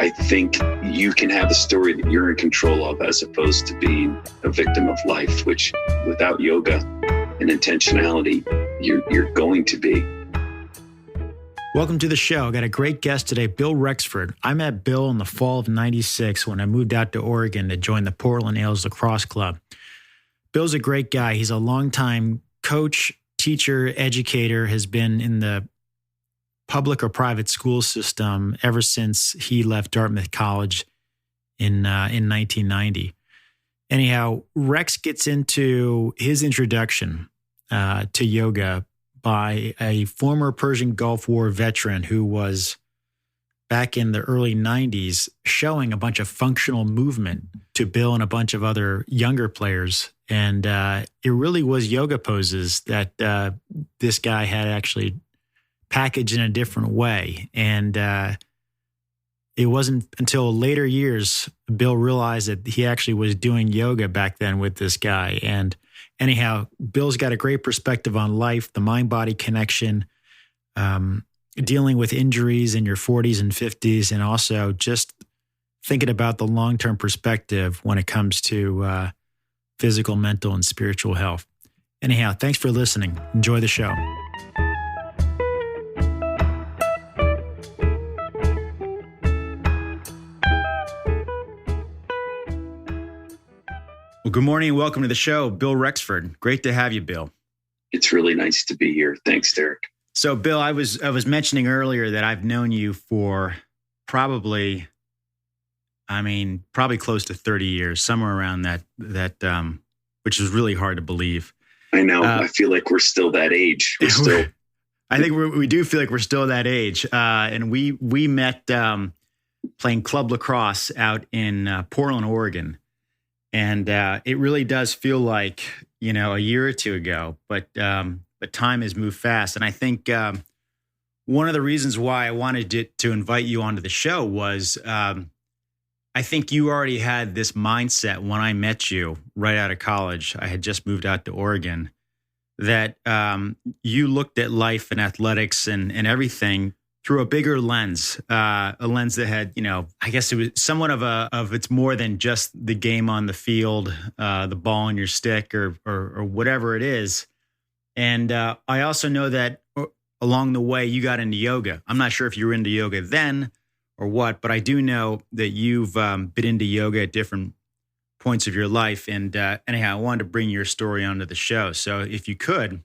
I think you can have a story that you're in control of as opposed to being a victim of life, which without yoga and intentionality, you're going to be. Welcome to the show. I got a great guest today, Bill Rexford. I met Bill in the fall of '96 when I moved out to Oregon to join the Portland Ales Lacrosse Club. Bill's a great guy. He's a longtime coach, teacher, educator, has been in the public or private school system ever since he left Dartmouth College in 1990. Anyhow, Rex gets into his introduction to yoga by a former Persian Gulf War veteran who was back in the early 90s showing a bunch of functional movement to Bill and a bunch of other younger players. And it really was yoga poses that this guy had actually packaged in a different way. And it wasn't until later years, Bill realized that he actually was doing yoga back then with this guy. And anyhow, Bill's got a great perspective on life, the mind-body connection, dealing with injuries in your 40s and 50s, and also just thinking about the long-term perspective when it comes to physical, mental, and spiritual health. Anyhow, thanks for listening. Enjoy the show. Well, good morning and welcome to the show, Bill Rexford. Great to have you, Bill. It's really nice to be here. Thanks, Derek. So, Bill, I was mentioning earlier that I've known you for probably close to 30 years, somewhere around that, which is really hard to believe. I know. I feel like we're still that age. I think we do feel like we're still that age. And we met playing club lacrosse out in Portland, Oregon. And it really does feel like, a year or two ago, but time has moved fast. And I think one of the reasons why I wanted to invite you onto the show was I think you already had this mindset when I met you right out of college. I had just moved out to Oregon, that you looked at life and athletics and everything through a bigger lens, a lens that had, I guess it was somewhat of it's more than just the game on the field, the ball on your stick or whatever it is. And I also know that along the way you got into yoga. I'm not sure if you were into yoga then or what, but I do know that you've been into yoga at different points of your life. And anyhow, I wanted to bring your story onto the show. So if you could,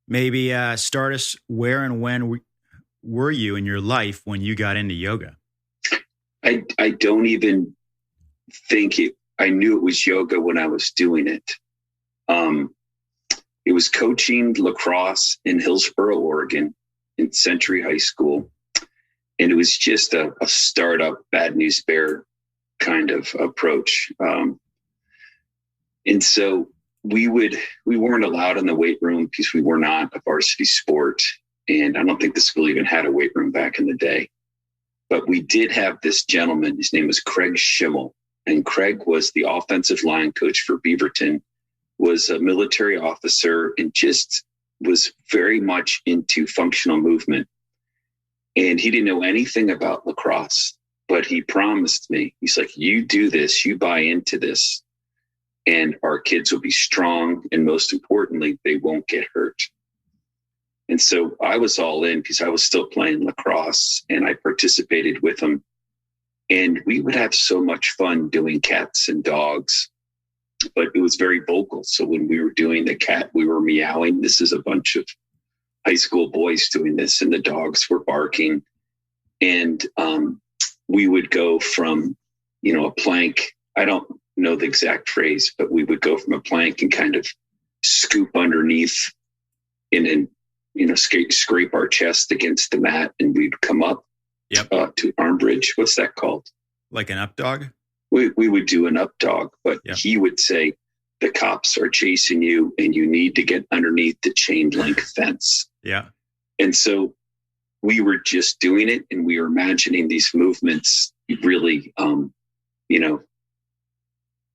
maybe start us where and when were you in your life when you got into yoga? I don't even think I knew it was yoga when I was doing it. It was coaching lacrosse in Hillsboro, Oregon, in Century High School. And it was just a startup, bad news bear kind of approach. And so we weren't allowed in the weight room because we were not a varsity sport. And I don't think the school even had a weight room back in the day. But we did have this gentleman. His name was Craig Schimmel. And Craig was the offensive line coach for Beaverton, was a military officer, and just was very much into functional movement. And he didn't know anything about lacrosse, but he promised me, he's like, you do this, you buy into this, and our kids will be strong. And most importantly, they won't get hurt. And so I was all in because I was still playing lacrosse and I participated with him. And we would have so much fun doing cats and dogs, but it was very vocal. So when we were doing the cat, we were meowing. This is a bunch of high school boys doing this, and the dogs were barking. And we would go from, a plank. I don't know the exact phrase, but we would go from a plank and kind of scoop underneath and scrape our chest against the mat, and we'd come up to arm bridge. What's that called? Like an up dog? We would do an up dog, but he would say, the cops are chasing you and you need to get underneath the chain link fence. Yeah. And so we were just doing it, and we were imagining these movements really,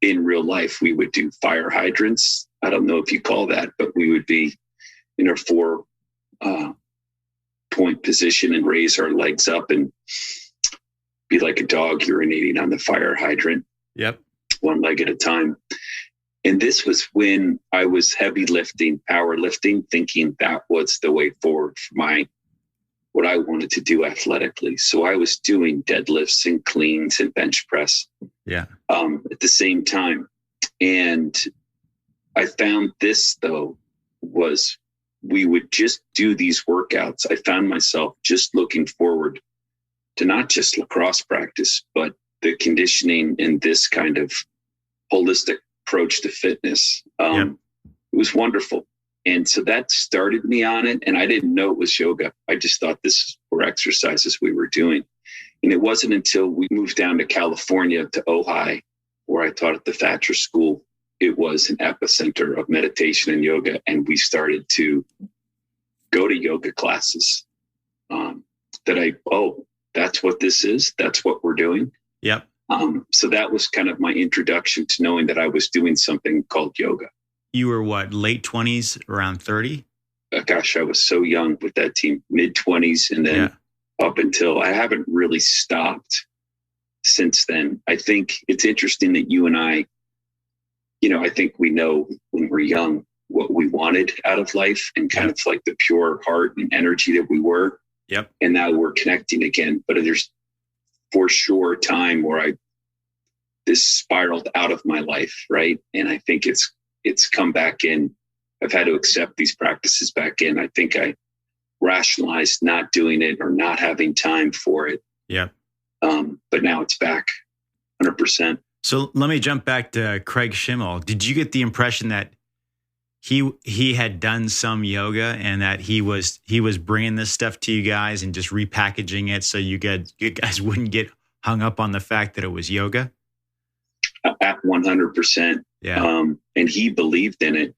in real life. We would do fire hydrants. I don't know if you call that, but we would be in a 4-point position and raise our legs up. And be like a dog urinating on the fire hydrant. Yep. One leg at a time. And this was when I was heavy lifting, power lifting, thinking that was the way forward for what I wanted to do athletically. So I was doing deadlifts and cleans and bench press at the same time. And I found this, though, was we would just do these workouts. I found myself just looking forward to not just lacrosse practice, but the conditioning and this kind of holistic approach to fitness. It was wonderful. And so that started me on it. And I didn't know it was yoga. I just thought this were exercises we were doing. And it wasn't until we moved down to California to Ojai, where I taught at the Thatcher School. It was an epicenter of meditation and yoga. And we started to go to yoga classes that's what this is. That's what we're doing. Yep. So that was kind of my introduction to knowing that I was doing something called yoga. You were what, late 20s, around 30? Gosh, I was so young with that team, mid 20s. And then up until I haven't really stopped since then. I think it's interesting that you and I think we know when we're young what we wanted out of life and kind of like the pure heart and energy that we were. Yep. And now we're connecting again. But there's for sure a time where this spiraled out of my life, right? And I think it's come back in. I've had to accept these practices back in. I think I rationalized not doing it or not having time for it. Yeah. But now it's back 100%. So let me jump back to Craig Schimmel. Did you get the impression that he had done some yoga and that he was bringing this stuff to you guys and just repackaging it so you guys wouldn't get hung up on the fact that it was yoga? At 100%. Yeah. And he believed in it.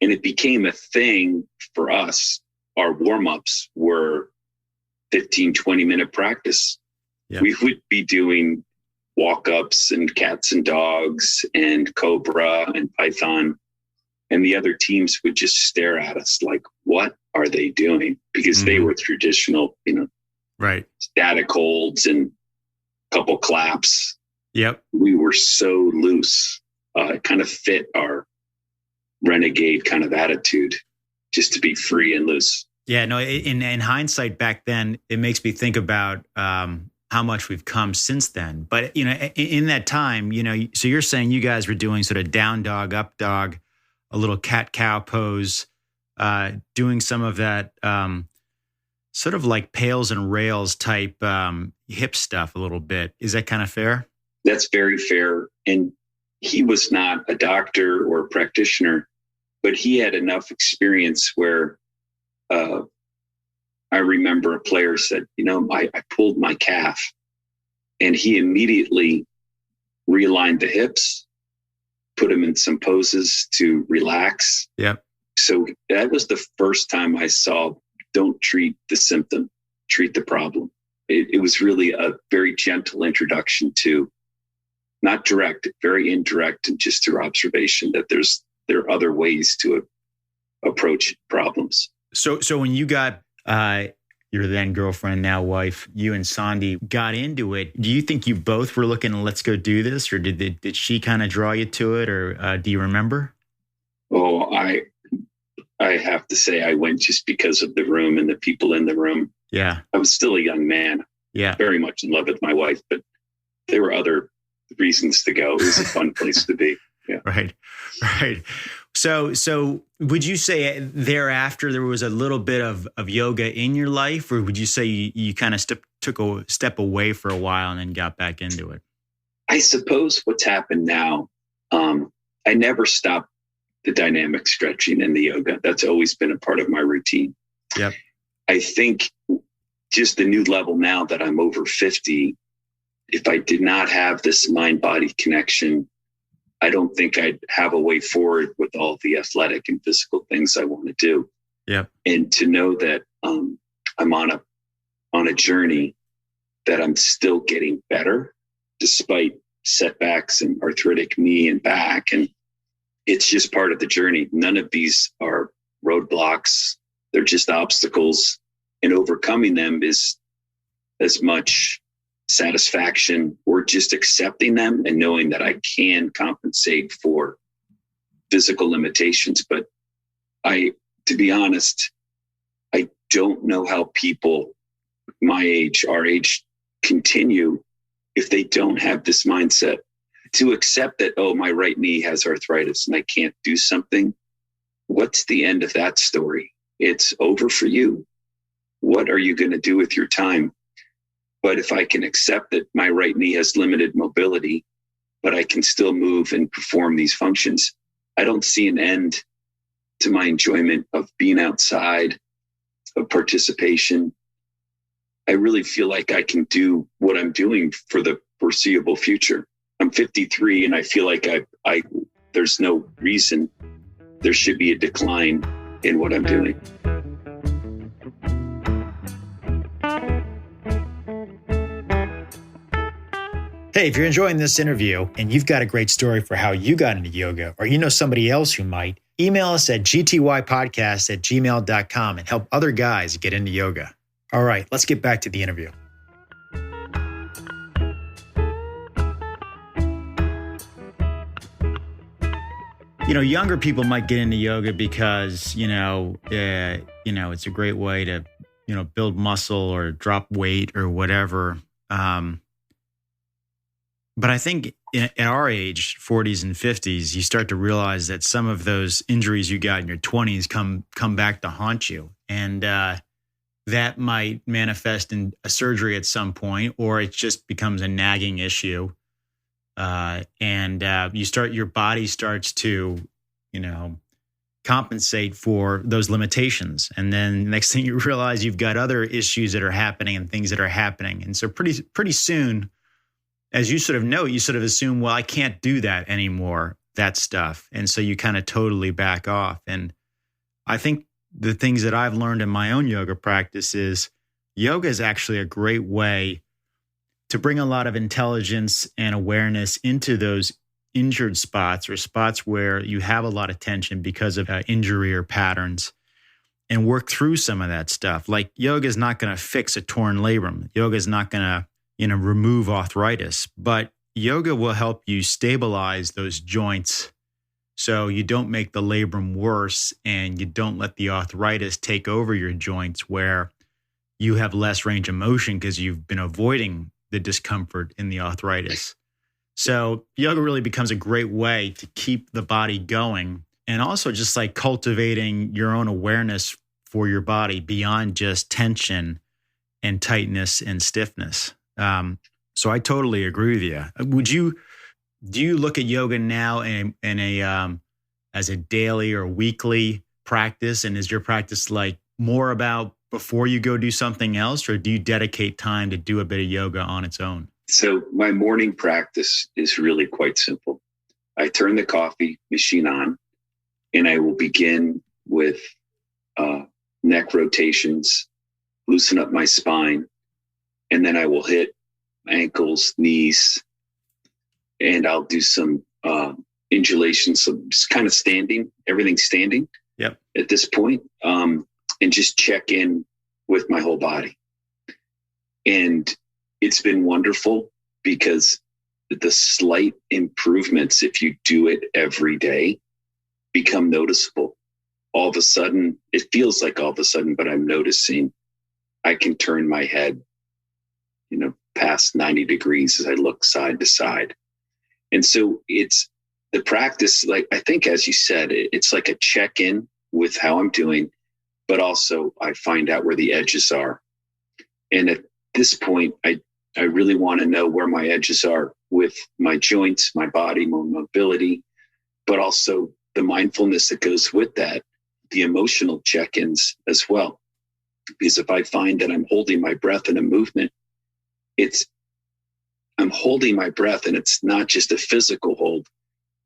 And it became a thing for us. Our warm-ups were 15, 20-minute practice. Yeah. We would be doing walk-ups and cats and dogs and cobra and python. And the other teams would just stare at us like, what are they doing? Because they were traditional, right, static holds and a couple claps. Yep. We were so loose. It kind of fit our renegade kind of attitude, just to be free and loose. Yeah, no, in hindsight back then, it makes me think about how much we've come since then. But, in that time, so you're saying you guys were doing sort of down dog, up dog, a little cat-cow pose, doing some of that sort of like pails and rails type hip stuff a little bit. Is that kind of fair? That's very fair. And he was not a doctor or a practitioner, but he had enough experience where I remember a player said, I pulled my calf, and he immediately realigned the hips, put him in some poses to relax. Yep. So that was the first time I saw, don't treat the symptom, treat the problem. It was really a very gentle introduction to, not direct, very indirect, and just through observation that there are other ways to approach problems. So when you got your then girlfriend, now wife, you and Sandy got into it, do you think you both were looking, let's go do this? Or did she kind of draw you to it? Or do you remember? Oh, I have to say I went just because of the room and the people in the room. Yeah. I was still a young man. Yeah. Very much in love with my wife, but there were other reasons to go. It was a fun place to be. Yeah. Right. So would you say thereafter there was a little bit of yoga in your life, or would you say you kind of took a step away for a while and then got back into it? I suppose what's happened now, I never stopped the dynamic stretching and the yoga. That's always been a part of my routine. Yep. I think just the new level now that I'm over 50, if I did not have this mind-body connection, I don't think I'd have a way forward with all the athletic and physical things I want to do. Yeah. And to know that I'm on a journey that I'm still getting better despite setbacks and arthritic knee and back. And it's just part of the journey. None of these are roadblocks. They're just obstacles, and overcoming them is as much satisfaction, or just accepting them and knowing that I can compensate for physical limitations. But to be honest, I don't know how people my age, our age, continue if they don't have this mindset to accept that, oh, my right knee has arthritis and I can't do something. What's the end of that story? It's over for you. What are you going to do with your time? But if I can accept that my right knee has limited mobility, but I can still move and perform these functions, I don't see an end to my enjoyment of being outside, of participation. I really feel like I can do what I'm doing for the foreseeable future. I'm 53 and I feel like there's no reason there should be a decline in what I'm doing. Hey, if you're enjoying this interview and you've got a great story for how you got into yoga, or you know somebody else who might, email us at gtypodcast@gmail.com and help other guys get into yoga. All right, let's get back to the interview. You know, younger people might get into yoga because, it's a great way to, build muscle or drop weight or whatever. But I think at our age, 40s and 50s, you start to realize that some of those injuries you got in your 20s come back to haunt you. And that might manifest in a surgery at some point, or it just becomes a nagging issue. Your body starts to, compensate for those limitations. And then next thing you realize, you've got other issues that are happening and things that are happening. And so pretty soon, as you sort of assume, well, I can't do that anymore, that stuff. And so you kind of totally back off. And I think the things that I've learned in my own yoga practice is yoga is actually a great way to bring a lot of intelligence and awareness into those injured spots or spots where you have a lot of tension because of injury or patterns, and work through some of that stuff. Like yoga is not going to fix a torn labrum. Yoga is not going to remove arthritis, but yoga will help you stabilize those joints so you don't make the labrum worse and you don't let the arthritis take over your joints where you have less range of motion because you've been avoiding the discomfort in the arthritis. So yoga really becomes a great way to keep the body going, and also just like cultivating your own awareness for your body beyond just tension and tightness and stiffness. So I totally agree with you. Do you look at yoga now as a daily or weekly practice? And is your practice like more about before you go do something else, or do you dedicate time to do a bit of yoga on its own? So my morning practice is really quite simple. I turn the coffee machine on and I will begin with neck rotations, loosen up my spine, and then I will hit ankles, knees, and I'll do some undulations, so just kind of standing, everything standing. Yep. At this point, and just check in with my whole body. And it's been wonderful because the slight improvements, if you do it every day, become noticeable. All of a sudden, it feels like all of a sudden, but I'm noticing I can turn my head, past 90 degrees as I look side to side. And so it's the practice, like I think, as you said, it's like a check-in with how I'm doing, but also I find out where the edges are. And at this point, I really want to know where my edges are with my joints, my body, my mobility, but also the mindfulness that goes with that, the emotional check-ins as well. Because if I find that I'm holding my breath in a movement, I'm holding my breath and it's not just a physical hold.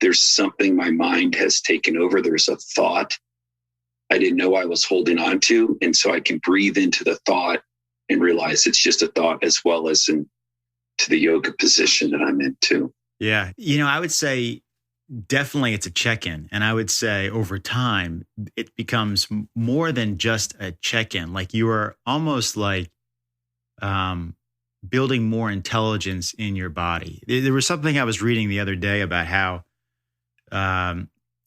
There's something my mind has taken over. There's a thought I didn't know I was holding on to. And so I can breathe into the thought and realize it's just a thought, as well as into the yoga position that I'm in too. Yeah. I would say definitely it's a check-in. And I would say over time, it becomes more than just a check-in. Like you are almost like building more intelligence in your body. There was something I was reading the other day about how,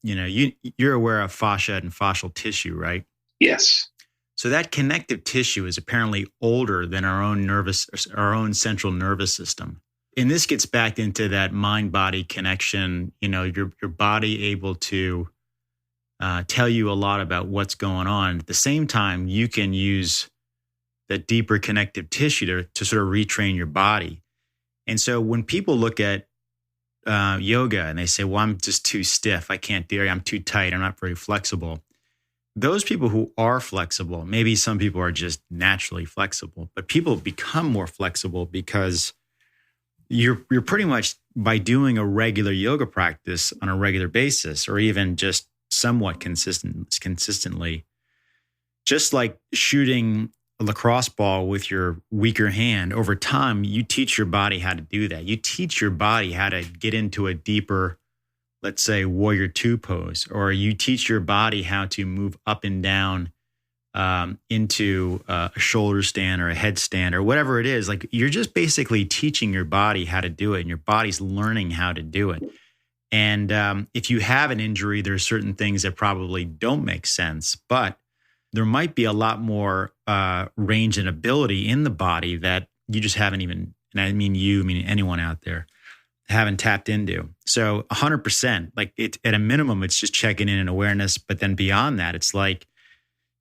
you're aware of fascia and fascial tissue, right? Yes. So that connective tissue is apparently older than our own central nervous system. And this gets back into that mind-body connection, your body able to tell you a lot about what's going on. At the same time, you can use that deeper connective tissue to sort of retrain your body. And so when people look at yoga and they say, well, I'm just too stiff, I can't do it, I'm too tight, I'm not very flexible. Those people who are flexible, maybe some people are just naturally flexible, but people become more flexible because you're pretty much, by doing a regular yoga practice on a regular basis, or even just somewhat consistently, just like shooting a lacrosse ball with your weaker hand, over time, you teach your body how to do that. You teach your body how to get into a deeper, let's say, warrior two pose, or you teach your body how to move up and down into a shoulder stand or a headstand or whatever it is. Like, you're just basically teaching your body how to do it, and your body's learning how to do it. And if you have an injury, there's certain things that probably don't make sense, but there might be a lot more range and ability in the body that you just haven't even, and I mean anyone out there, haven't tapped into. So 100%, like at a minimum, it's just checking in and awareness. But then beyond that, it's like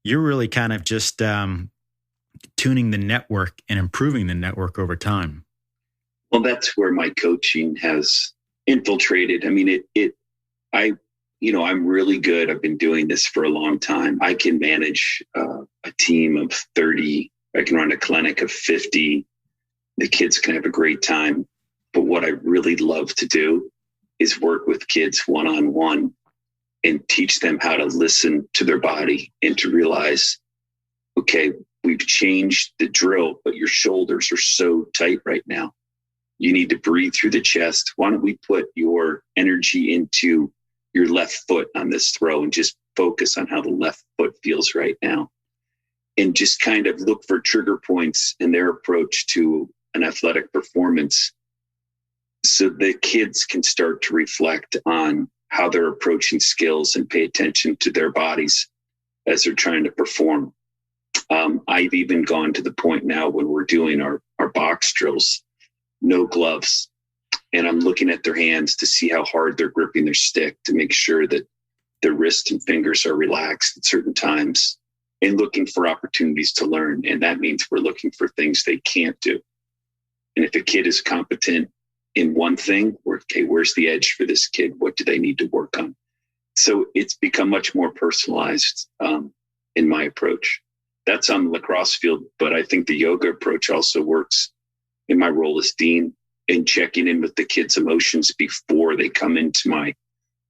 you're really kind of just tuning the network and improving the network over time. Well, that's where my coaching has infiltrated. I mean, I'm really good. I've been doing this for a long time. I can manage a team of 30. I can run a clinic of 50. The kids can have a great time. But what I really love to do is work with kids one-on-one and teach them how to listen to their body and to realize, okay, we've changed the drill, but your shoulders are so tight right now. You need to breathe through the chest. Why don't we put your energy into your left foot on this throw and just focus on how the left foot feels right now, and just kind of look for trigger points in their approach to an athletic performance, so the kids can start to reflect on how they're approaching skills and pay attention to their bodies as they're trying to perform. I've even gone to the point now when we're doing our box drills, no gloves. And I'm looking at their hands to see how hard they're gripping their stick, to make sure that their wrists and fingers are relaxed at certain times, and looking for opportunities to learn. And that means we're looking for things they can't do. And if a kid is competent in one thing, where's the edge for this kid? What do they need to work on? So it's become much more personalized in my approach. That's on the lacrosse field, but I think the yoga approach also works in my role as dean, and checking in with the kids' emotions before they come into my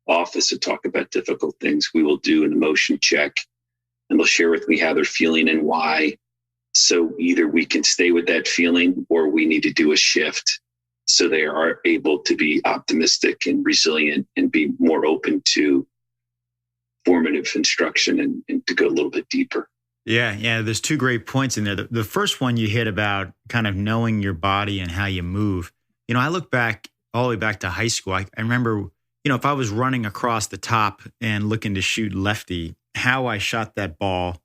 office to talk about difficult things. We will do an emotion check, and they'll share with me how they're feeling and why. So either we can stay with that feeling, or we need to do a shift so they are able to be optimistic and resilient and be more open to formative instruction and to go a little bit deeper. Yeah. There's two great points in there. The first one you hit about kind of knowing your body and how you move. I look back all the way back to high school. I remember, if I was running across the top and looking to shoot lefty, how I shot that ball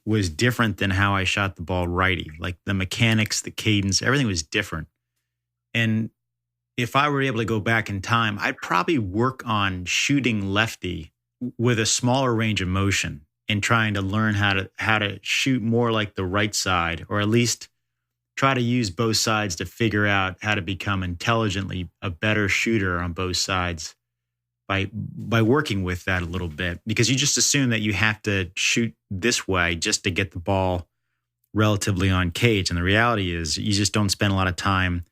was different than how I shot the ball righty. Like the mechanics, the cadence, everything was different. And if I were able to go back in time, I'd probably work on shooting lefty with a smaller range of motion and trying to learn how to shoot more like the right side, or at least try to use both sides to figure out how to become intelligently a better shooter on both sides by working with that a little bit, because you just assume that you have to shoot this way just to get the ball relatively on cage. And the reality is you just don't spend a lot of time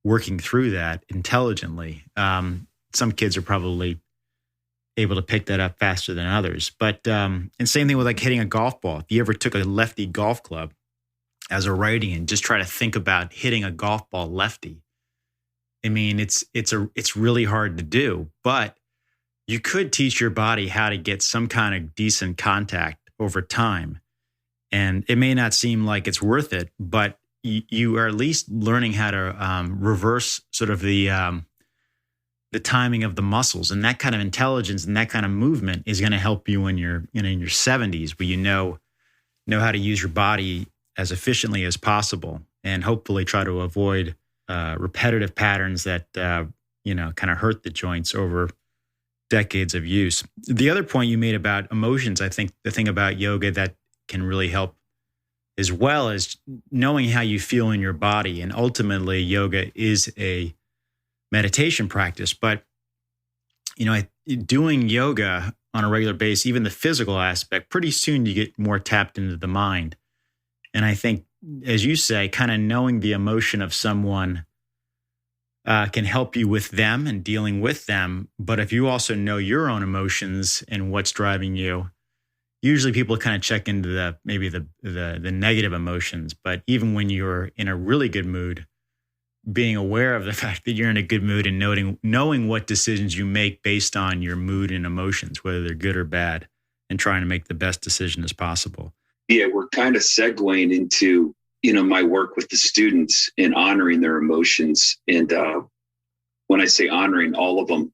working through that intelligently. Some kids are probably able to pick that up faster than others. But and same thing with like hitting a golf ball. If you ever took a lefty golf club as a righty and just try to think about hitting a golf ball lefty, I mean, it's really hard to do, but you could teach your body how to get some kind of decent contact over time. And it may not seem like it's worth it, but you are at least learning how to reverse sort of the timing of the muscles, and that kind of intelligence and that kind of movement is going to help you when you're in your 70s, where you know how to use your body as efficiently as possible, and hopefully try to avoid repetitive patterns that kind of hurt the joints over decades of use. The other point you made about emotions, I think the thing about yoga that can really help as well is knowing how you feel in your body. And ultimately, yoga is a meditation practice. But, doing yoga on a regular basis, even the physical aspect, pretty soon you get more tapped into the mind. And I think, as you say, kind of knowing the emotion of someone can help you with them and dealing with them. But if you also know your own emotions and what's driving you, usually people kind of check into the negative emotions. But even when you're in a really good mood, being aware of the fact that you're in a good mood and knowing what decisions you make based on your mood and emotions, whether they're good or bad, and trying to make the best decision as possible. Yeah, we're kind of segueing into, my work with the students and honoring their emotions. And when I say honoring, all of them.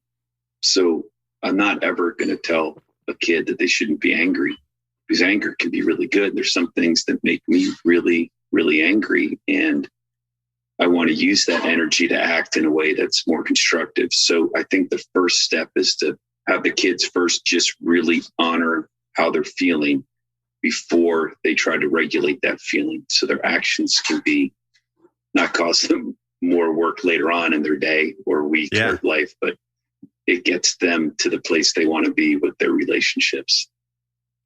So I'm not ever going to tell a kid that they shouldn't be angry, because anger can be really good. There's some things that make me really, really angry. And I want to use that energy to act in a way that's more constructive. So I think the first step is to have the kids first just really honor how they're feeling before they try to regulate that feeling. So their actions can be not cause them more work later on in their day or week or life, but it gets them to the place they want to be with their relationships.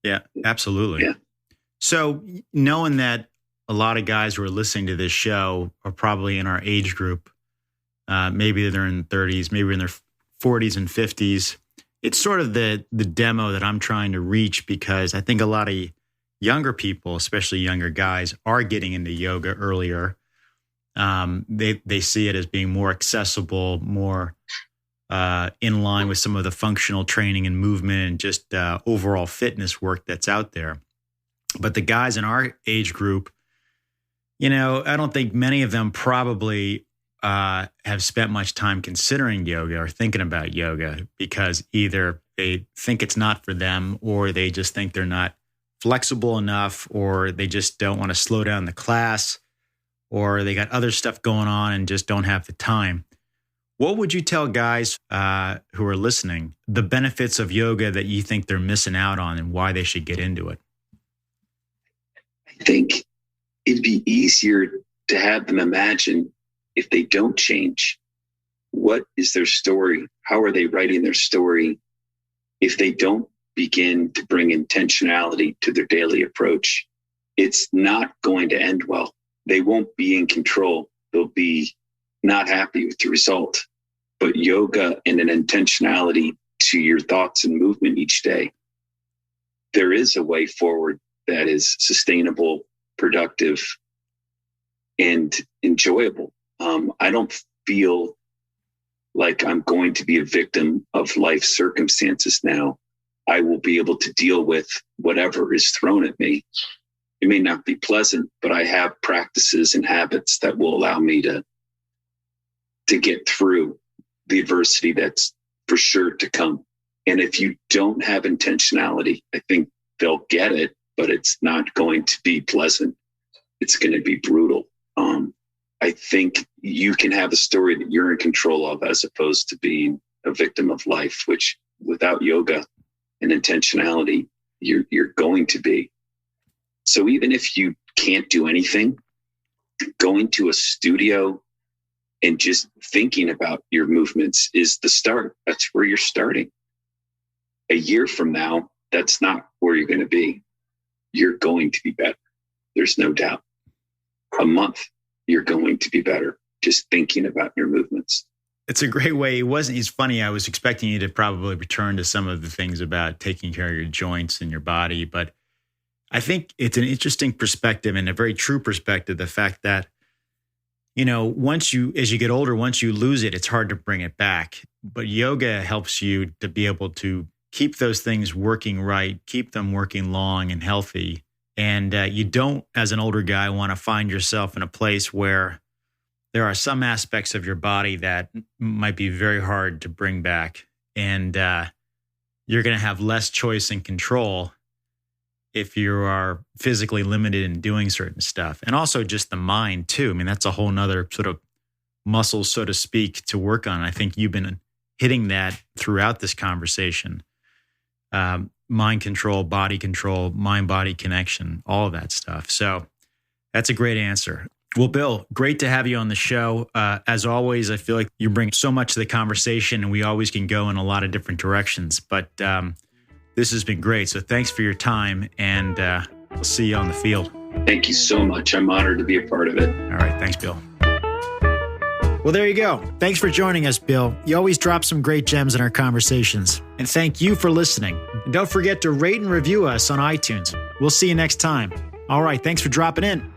Yeah, absolutely. Yeah. So knowing that a lot of guys who are listening to this show are probably in our age group, maybe they're in their 30s, maybe in their 40s and 50s. It's sort of the demo that I'm trying to reach, because I think a lot of younger people, especially younger guys, are getting into yoga earlier. They see it as being more accessible, more in line with some of the functional training and movement and just overall fitness work that's out there. But the guys in our age group, I don't think many of them probably have spent much time considering yoga or thinking about yoga, because either they think it's not for them, or they just think they're not flexible enough, or they just don't want to slow down the class, or they got other stuff going on and just don't have the time. What would you tell guys who are listening, the benefits of yoga that you think they're missing out on and why they should get into it? I think it'd be easier to have them imagine, if they don't change, what is their story? How are they writing their story? If they don't begin to bring intentionality to their daily approach, it's not going to end well. They won't be in control. They'll be not happy with the result. But yoga and an intentionality to your thoughts and movement each day, there is a way forward that is sustainable, productive, and enjoyable. I don't feel like I'm going to be a victim of life circumstances now. I will be able to deal with whatever is thrown at me. It may not be pleasant, but I have practices and habits that will allow me to get through the adversity that's for sure to come. And if you don't have intentionality, I think they'll get it, but it's not going to be pleasant. It's going to be brutal. I think you can have a story that you're in control of, as opposed to being a victim of life, which without yoga and intentionality, you're going to be. So even if you can't do anything, going to a studio and just thinking about your movements is the start. That's where you're starting. A year from now, that's not where you're going to be. You're going to be better. There's no doubt. A month, you're going to be better just thinking about your movements. It's a great way. It's funny. I was expecting you to probably return to some of the things about taking care of your joints and your body, but I think it's an interesting perspective and a very true perspective. The fact that, as you get older, once you lose it, it's hard to bring it back. But yoga helps you to be able to keep those things working right, keep them working long and healthy, And you don't, as an older guy, want to find yourself in a place where there are some aspects of your body that might be very hard to bring back. And you're going to have less choice and control if you are physically limited in doing certain stuff. And also just the mind too. I mean, that's a whole nother sort of muscle, so to speak, to work on. I think you've been hitting that throughout this conversation. Mind control, body control, mind-body connection, all of that stuff. So that's a great answer. Well, Bill, great to have you on the show. As always, I feel like you bring so much to the conversation, and we always can go in a lot of different directions. But this has been great. So thanks for your time, and we'll see you on the field. Thank you so much. I'm honored to be a part of it. All right. Thanks, Bill. Well, there you go. Thanks for joining us, Bill. You always drop some great gems in our conversations. And thank you for listening. And don't forget to rate and review us on iTunes. We'll see you next time. All right. Thanks for dropping in.